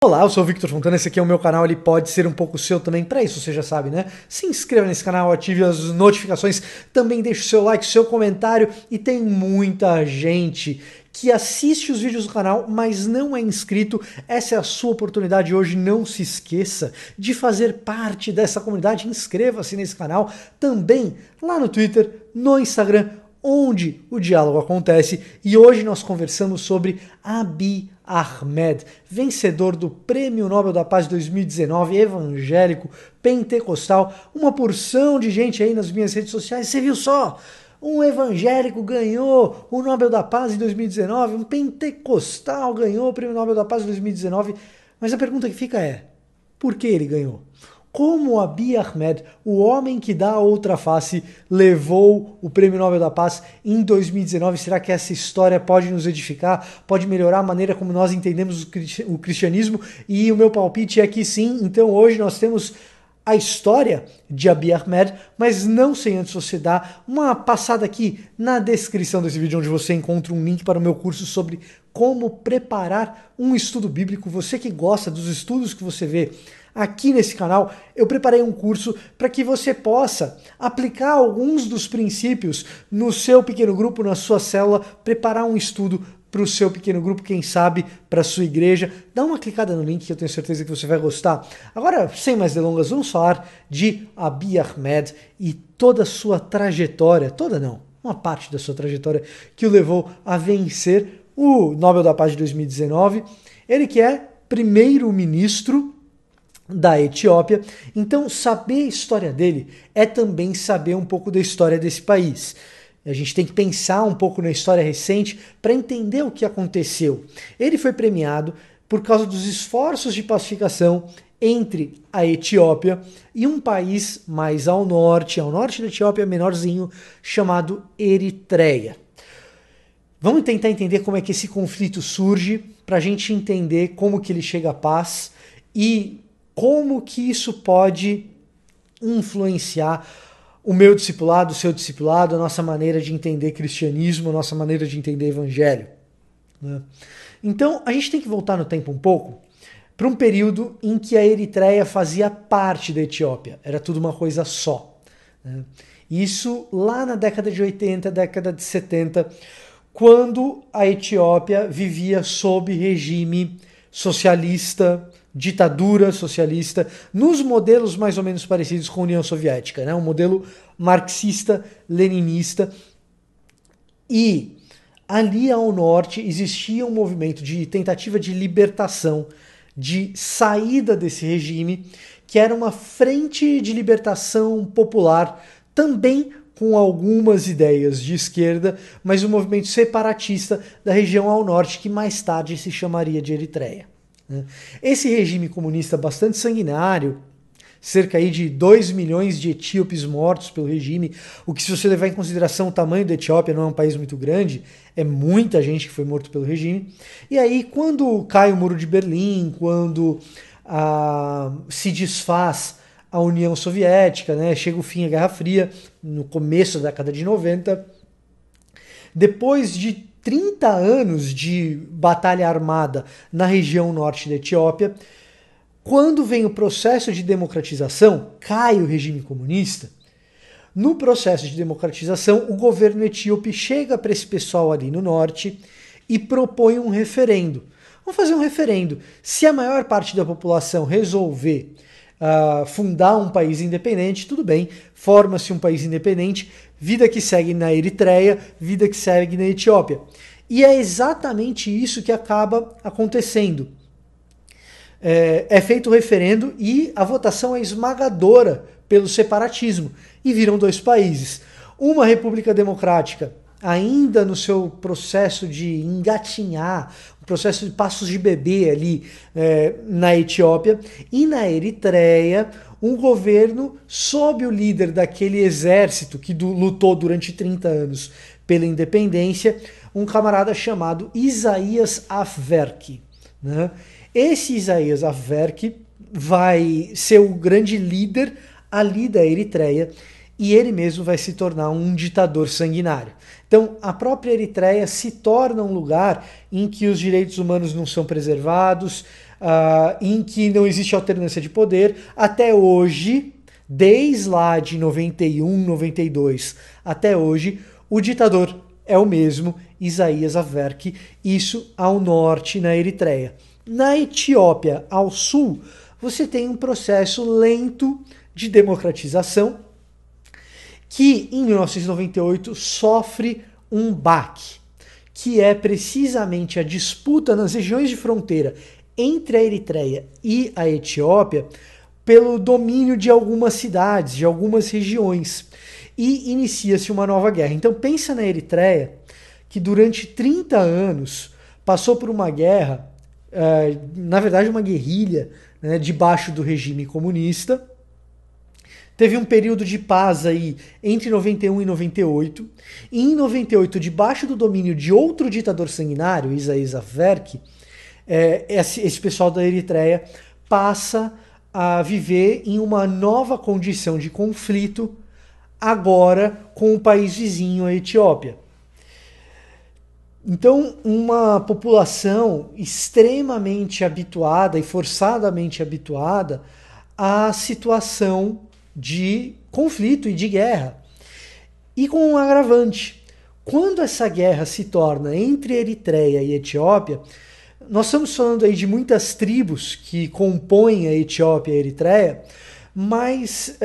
Olá, eu sou o Victor Fontana, esse aqui é o meu canal, ele pode ser um pouco seu também, para isso você já sabe, né? Se inscreva nesse canal, ative as notificações, também deixe o seu like, o seu comentário, e tem muita gente que assiste os vídeos do canal, mas não é inscrito. Essa é a sua oportunidade hoje, não se esqueça de fazer parte dessa comunidade, inscreva-se nesse canal, também lá no Twitter, no Instagram, onde o diálogo acontece, e hoje nós conversamos sobre Abiy Ahmed, vencedor do Prêmio Nobel da Paz de 2019, evangélico, pentecostal, uma porção de gente aí nas minhas redes sociais, você viu só? Um evangélico ganhou o Nobel da Paz em 2019, um pentecostal ganhou o Prêmio Nobel da Paz de 2019, mas a pergunta que fica é, por que ele ganhou? Como Abiy Ahmed, o homem que dá a outra face, levou o Prêmio Nobel da Paz em 2019? Será que essa história pode nos edificar? Pode melhorar a maneira como nós entendemos o cristianismo? E o meu palpite é que sim. Então hoje nós temos a história de Abiy Ahmed, mas não sem antes você dar uma passada aqui na descrição desse vídeo, onde você encontra um link para o meu curso sobre como preparar um estudo bíblico. Você que gosta dos estudos que você vê aqui nesse canal, eu preparei um curso para que você possa aplicar alguns dos princípios no seu pequeno grupo, na sua célula, preparar um estudo para o seu pequeno grupo, quem sabe para a sua igreja. Dá uma clicada no link que eu tenho certeza que você vai gostar. Agora, sem mais delongas, vamos falar de Abiy Ahmed e toda a sua trajetória, toda não, uma parte da sua trajetória que o levou a vencer o Nobel da Paz de 2019. Ele que é primeiro-ministro da Etiópia. Então, saber a história dele é também saber um pouco da história desse país. A gente tem que pensar um pouco na história recente para entender o que aconteceu. Ele foi premiado por causa dos esforços de pacificação entre a Etiópia e um país mais ao norte da Etiópia, menorzinho, chamado Eritreia. Vamos tentar entender como é que esse conflito surge, para a gente entender como que ele chega à paz e como que isso pode influenciar o meu discipulado, o seu discipulado, a nossa maneira de entender cristianismo, a nossa maneira de entender evangelho, né? Então, a gente tem que voltar no tempo um pouco para um período em que a Eritreia fazia parte da Etiópia. Era tudo uma coisa só, né? Isso lá na década de 80, década de 70, quando a Etiópia vivia sob regime socialista, ditadura socialista, nos modelos mais ou menos parecidos com a União Soviética, né? Um modelo marxista-leninista. E ali ao norte existia um movimento de tentativa de libertação, de saída desse regime, que era uma frente de libertação popular, também com algumas ideias de esquerda, mas um movimento separatista da região ao norte, que mais tarde se chamaria de Eritreia. Esse regime comunista bastante sanguinário, cerca aí de 2 milhões de etíopes mortos pelo regime, o que, se você levar em consideração o tamanho da Etiópia, não é um país muito grande, é muita gente que foi morto pelo regime. E aí, quando cai o Muro de Berlim, quando se desfaz a União Soviética, né, chega o fim da Guerra Fria, no começo da década de 90, depois de 30 anos de batalha armada na região norte da Etiópia, quando vem o processo de democratização, cai o regime comunista. No processo de democratização, o governo etíope chega para esse pessoal ali no norte e propõe um referendo. Vamos fazer um referendo. Se a maior parte da população resolver fundar um país independente, tudo bem, forma-se um país independente, vida que segue na Eritreia, vida que segue na Etiópia. E é exatamente isso que acaba acontecendo. É feito o referendo e a votação é esmagadora pelo separatismo, e viram dois países. Uma república democrática, ainda no seu processo de engatinhar, um processo de passos de bebê ali na Etiópia, e na Eritreia, um governo sob o líder daquele exército que lutou durante 30 anos pela independência, um camarada chamado Isaías Afwerki, né? Esse Isaías Afwerki vai ser o grande líder ali da Eritreia, e ele mesmo vai se tornar um ditador sanguinário. Então, a própria Eritreia se torna um lugar em que os direitos humanos não são preservados, em que não existe alternância de poder. Até hoje, desde lá de 91, 92 até hoje, o ditador é o mesmo, Isaías Afwerki, isso ao norte, na Eritreia. Na Etiópia, ao sul, você tem um processo lento de democratização que, em 1998, sofre um baque, que é precisamente a disputa nas regiões de fronteira entre a Eritreia e a Etiópia pelo domínio de algumas cidades, de algumas regiões. E inicia-se uma nova guerra. Então pensa na Eritreia, que durante 30 anos passou por uma guerra, na verdade uma guerrilha, né, debaixo do regime comunista. Teve um período de paz aí entre 91 e 98. E em 98, debaixo do domínio de outro ditador sanguinário, Isaías Afwerki, esse pessoal da Eritreia passa a viver em uma nova condição de conflito, agora com o país vizinho, a Etiópia. Então, uma população extremamente habituada e forçadamente habituada à situação de conflito e de guerra. E com um agravante. Quando essa guerra se torna entre Eritreia e Etiópia, nós estamos falando aí de muitas tribos que compõem a Etiópia e a Eritreia, mas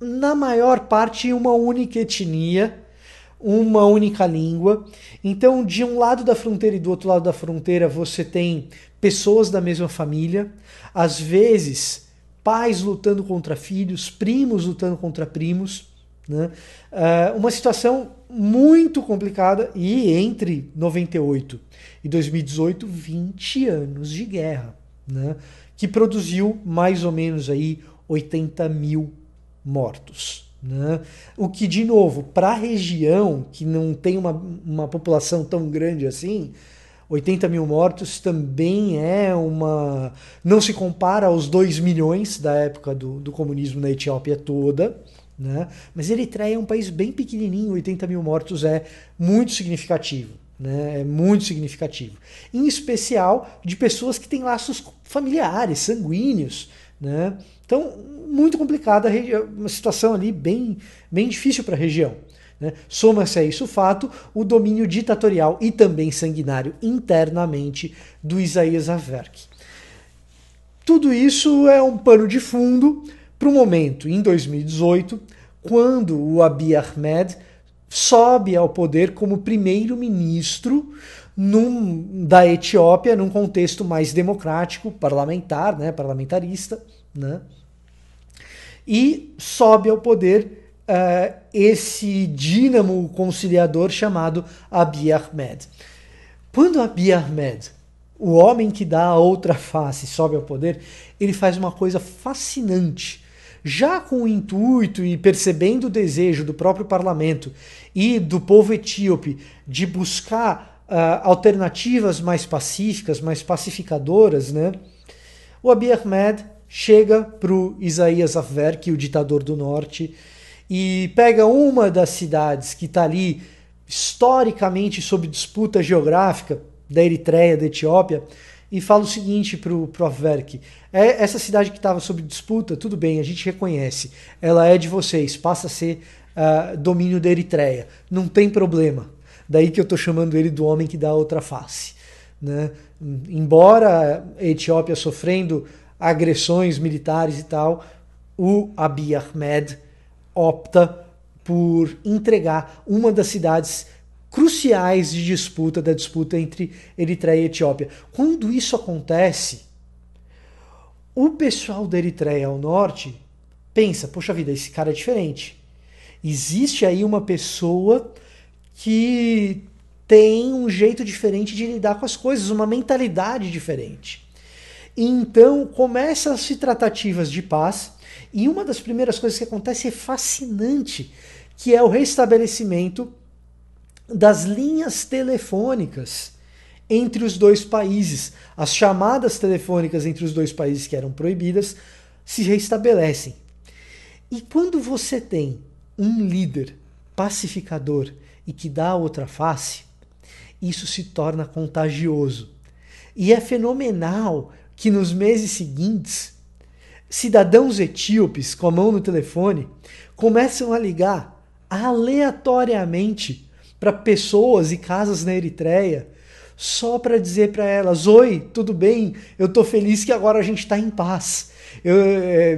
na maior parte, uma única etnia, uma única língua. Então, de um lado da fronteira e do outro lado da fronteira, você tem pessoas da mesma família, às vezes pais lutando contra filhos, primos lutando contra primos, né? Uma situação muito complicada, e entre 98 e 2018, 20 anos de guerra, né? Que produziu mais ou menos aí 80 mil mortos. Né? O que, de novo, para a região, que não tem uma população tão grande assim, 80 mil mortos também não se compara aos 2 milhões da época do comunismo na Etiópia toda, né? Mas Eritreia é um país bem pequenininho, 80 mil mortos é muito significativo. Né? É muito significativo. Em especial de pessoas que têm laços familiares, sanguíneos. Né? Então, muito complicada, uma situação ali bem difícil para a região. Né? Soma-se a isso o fato, o domínio ditatorial e também sanguinário internamente do Isaías Afwerki. Tudo isso é um pano de fundo para o momento, em 2018, quando o Abiy Ahmed sobe ao poder como primeiro-ministro da Etiópia, num contexto mais democrático, parlamentar, né, parlamentarista, né? E sobe ao poder esse dínamo conciliador chamado Abiy Ahmed. Quando Abiy Ahmed, o homem que dá a outra face, sobe ao poder, ele faz uma coisa fascinante. Já com o intuito e percebendo o desejo do próprio parlamento e do povo etíope de buscar alternativas mais pacíficas, mais pacificadoras, né? O Abiy Ahmed chega para o Isaías Afwerki, o ditador do norte, e pega uma das cidades que está ali historicamente sob disputa geográfica da Eritreia, da Etiópia, e fala o seguinte para o Afwerki: essa cidade que estava sob disputa, tudo bem, a gente reconhece, ela é de vocês, passa a ser domínio da Eritreia, não tem problema. Daí que eu estou chamando ele do homem que dá a outra face. Né? Embora a Etiópia sofrendo agressões militares e tal, o Abiy Ahmed opta por entregar uma das cidades cruciais de disputa, da disputa entre Eritreia e Etiópia. Quando isso acontece, o pessoal da Eritreia ao norte pensa: poxa vida, esse cara é diferente. Existe aí uma pessoa que tem um jeito diferente de lidar com as coisas, uma mentalidade diferente. Então começam-se tratativas de paz, e uma das primeiras coisas que acontece é fascinante, que é o restabelecimento das linhas telefônicas entre os dois países. As chamadas telefônicas entre os dois países que eram proibidas se restabelecem. E quando você tem um líder pacificador e que dá a outra face, isso se torna contagioso. E é fenomenal que nos meses seguintes, cidadãos etíopes com a mão no telefone começam a ligar aleatoriamente para pessoas e casas na Eritreia só para dizer para elas: oi, tudo bem? Eu tô feliz que agora a gente está em paz.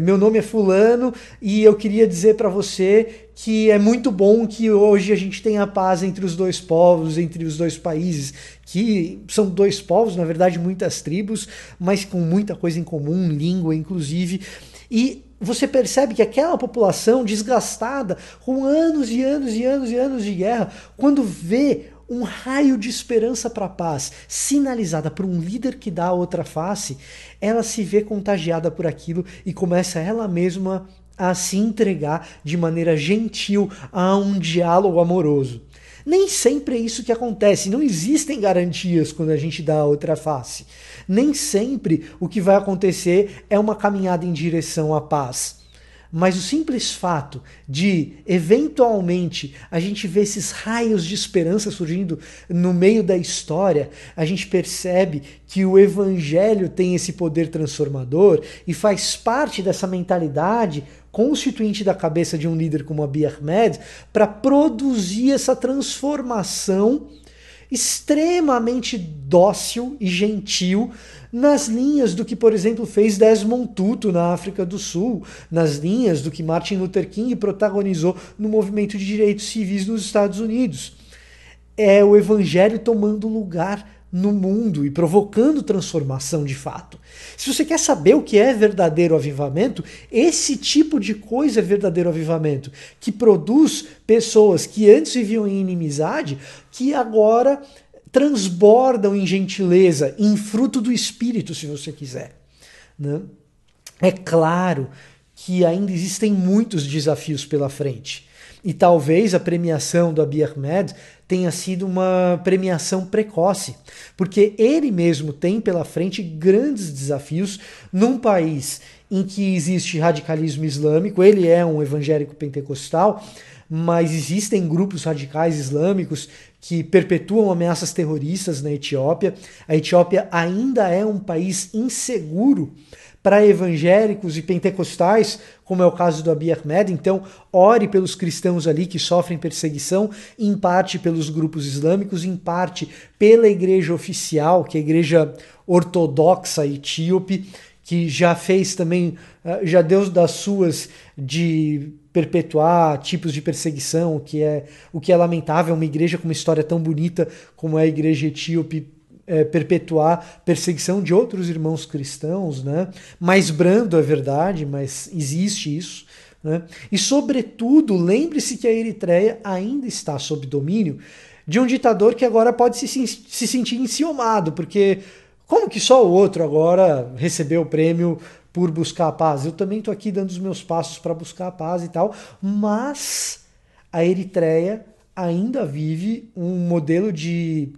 Meu nome é fulano e eu queria dizer para você que é muito bom que hoje a gente tenha paz entre os dois povos, entre os dois países, que são dois povos, na verdade muitas tribos, mas com muita coisa em comum, língua inclusive. E você percebe que aquela população desgastada, com anos e anos e anos e anos de guerra, quando vê um raio de esperança para a paz, sinalizada por um líder que dá a outra face, ela se vê contagiada por aquilo e começa ela mesma a se entregar de maneira gentil a um diálogo amoroso. Nem sempre é isso que acontece, não existem garantias quando a gente dá a outra face. Nem sempre o que vai acontecer é uma caminhada em direção à paz. Mas o simples fato de, eventualmente, a gente ver esses raios de esperança surgindo no meio da história, a gente percebe que o evangelho tem esse poder transformador e faz parte dessa mentalidade constituinte da cabeça de um líder como Abiy Ahmed para produzir essa transformação extremamente dócil e gentil nas linhas do que, por exemplo, fez Desmond Tutu na África do Sul, nas linhas do que Martin Luther King protagonizou no movimento de direitos civis nos Estados Unidos. É o evangelho tomando lugar no mundo e provocando transformação de fato. Se você quer saber o que é verdadeiro avivamento, esse tipo de coisa é verdadeiro avivamento, que produz pessoas que antes viviam em inimizade, que agora transbordam em gentileza, em fruto do Espírito, se você quiser. Né? É claro que ainda existem muitos desafios pela frente. E talvez a premiação do Abiy Ahmed tenha sido uma premiação precoce, porque ele mesmo tem pela frente grandes desafios num país em que existe radicalismo islâmico. Ele é um evangélico pentecostal, mas existem grupos radicais islâmicos que perpetuam ameaças terroristas na Etiópia. A Etiópia ainda é um país inseguro para evangélicos e pentecostais, como é o caso do Abiy Ahmed. Então, ore pelos cristãos ali que sofrem perseguição, em parte pelos grupos islâmicos, em parte pela igreja oficial, que é a igreja ortodoxa etíope, que já fez também, já deu das suas de perpetuar tipos de perseguição, o que é lamentável, uma igreja com uma história tão bonita como é a igreja etíope, perpetuar perseguição de outros irmãos cristãos, né? Mais brando é verdade, mas existe isso. Né? E, sobretudo, lembre-se que a Eritreia ainda está sob domínio de um ditador que agora pode se sentir enciumado, porque como que só o outro agora recebeu o prêmio por buscar a paz? Eu também estou aqui dando os meus passos para buscar a paz e tal, mas a Eritreia ainda vive um modelo de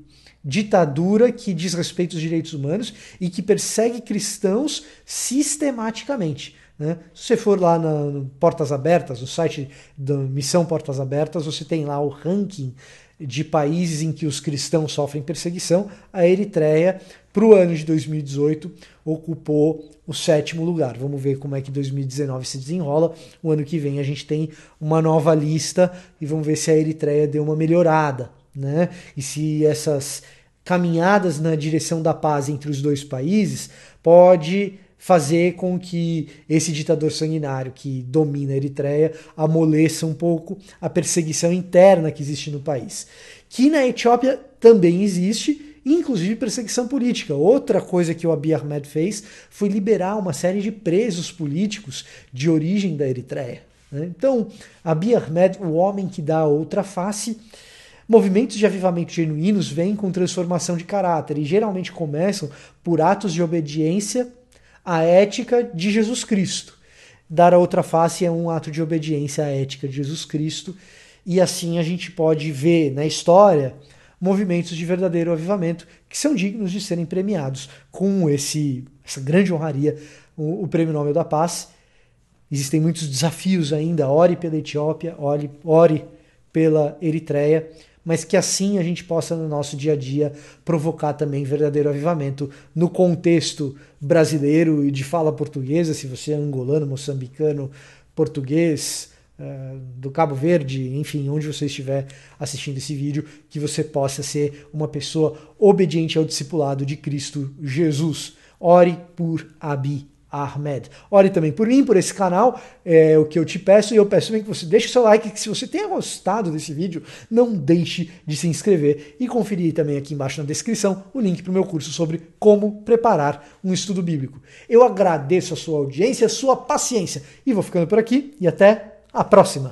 ditadura que diz respeito aos direitos humanos e que persegue cristãos sistematicamente. Né? Se você for lá no Portas Abertas, no site da Missão Portas Abertas, você tem lá o ranking de países em que os cristãos sofrem perseguição. A Eritreia, para o ano de 2018, ocupou o 7º lugar. Vamos ver como é que 2019 se desenrola. O ano que vem a gente tem uma nova lista e vamos ver se a Eritreia deu uma melhorada. Né? E se essas caminhadas na direção da paz entre os dois países pode fazer com que esse ditador sanguinário que domina a Eritreia amoleça um pouco a perseguição interna que existe no país. Que na Etiópia também existe, inclusive perseguição política. Outra coisa que o Abiy Ahmed fez foi liberar uma série de presos políticos de origem da Eritreia. Né? Então, Abiy Ahmed, o homem que dá a outra face. Movimentos de avivamento genuínos vêm com transformação de caráter e geralmente começam por atos de obediência à ética de Jesus Cristo. Dar a outra face é um ato de obediência à ética de Jesus Cristo, e assim a gente pode ver na história movimentos de verdadeiro avivamento que são dignos de serem premiados com essa grande honraria, o Prêmio Nobel da Paz. Existem muitos desafios ainda. Ore pela Etiópia, ore pela Eritreia, mas que assim a gente possa no nosso dia a dia provocar também verdadeiro avivamento no contexto brasileiro e de fala portuguesa, se você é angolano, moçambicano, português, do Cabo Verde, enfim, onde você estiver assistindo esse vídeo, que você possa ser uma pessoa obediente ao discipulado de Cristo Jesus. Ore por Abiy Ahmed. Ore também por mim, por esse canal, é o que eu te peço, e eu peço também que você deixe o seu like, que se você tenha gostado desse vídeo, não deixe de se inscrever e conferir também aqui embaixo na descrição o link para o meu curso sobre como preparar um estudo bíblico. Eu agradeço a sua audiência, a sua paciência, e vou ficando por aqui, e até a próxima!